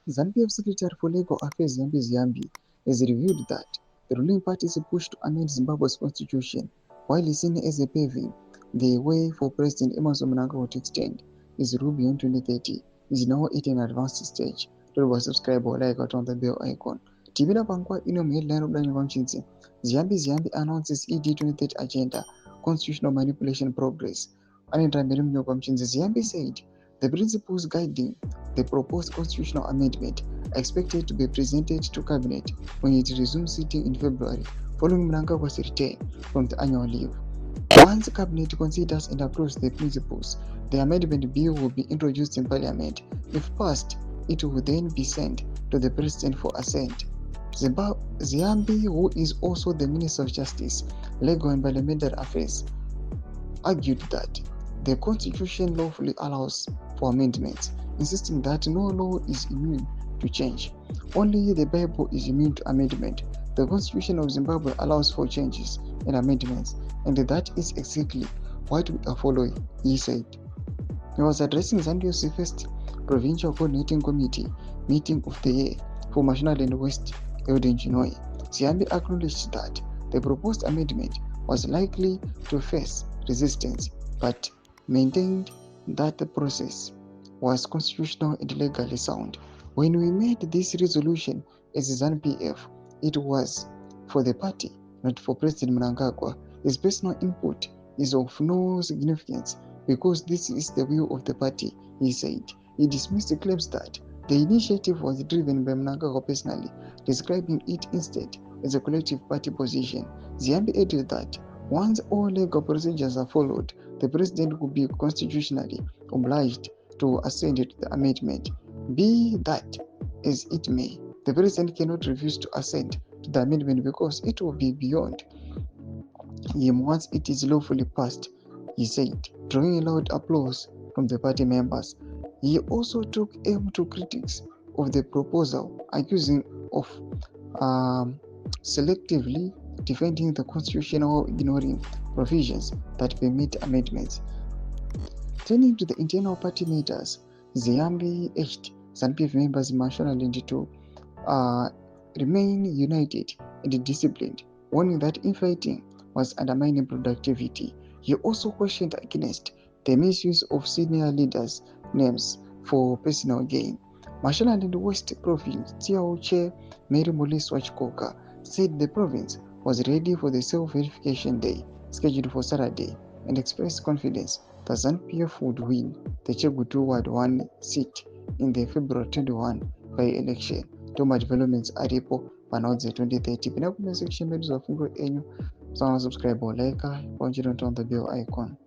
ZANU-PF Secretary for Legal Affairs Ziyambi has revealed that the ruling party's push to amend Zimbabwe's constitution, while seen as a paving the way for President Emmerson Mnangagwa to extend his rule beyond 2030, is now at an advanced stage. To subscribe or like on the bell icon. Tibila Pankwa Inom headline of Daniel Wanchinzi. Ziyambi announces ED 2030 agenda, constitutional manipulation progress. Ziyambi said the principles guiding the proposed constitutional amendment are expected to be presented to Cabinet when it resumes sitting in February, following Mnangagwa's return from the annual leave. Once the Cabinet considers and approves the principles, the amendment bill will be introduced in Parliament. If passed, it will then be sent to the President for assent. Ziyambi, who is also the Minister of Justice, Legal and Parliamentary Affairs, argued that the Constitution lawfully allows for amendments, insisting that no law is immune to change. Only the Bible is immune to amendment. The Constitution of Zimbabwe allows for changes and amendments, and that is exactly what we are following, he said. He was addressing ZANU-PF's first Provincial Coordinating Committee meeting of the year for Mashonaland West held in July. Ziyambi acknowledged that the proposed amendment was likely to face resistance, but maintained that the process was constitutional and legally sound. When we made this resolution as ZANU-PF, it was for the party, not for President Mnangagwa. His personal input is of no significance because this is the will of the party, he said. He dismissed the claims that the initiative was driven by Mnangagwa personally, describing it instead as a collective party position. Ziyambi added that once all legal procedures are followed, the president will be constitutionally obliged to assent to the amendment. Be that as it may, the president cannot refuse to assent to the amendment because it will be beyond him once it is lawfully passed, he said, drawing loud applause from the party members. He also took aim to critics of the proposal, accusing of selectively defending the constitution or ignoring provisions that permit amendments. Turning to the internal party matters, Ziyambi urged ZANU-PF members in Mashonaland to remain united and disciplined, warning that infighting was undermining productivity. He also questioned against the misuse of senior leaders' names for personal gain. Mashonaland West Province TIAO Chair Mary Molise Wachikoka said the province was ready for the self-verification day scheduled for Saturday and expressed confidence that ZANU-PF would win the Chegutu Ward 1 seat in the February 21 by-election. Toma developments aripo panodze 2030. Pina comment section medu za fungo enyu. Subscribe or like, on the bell icon.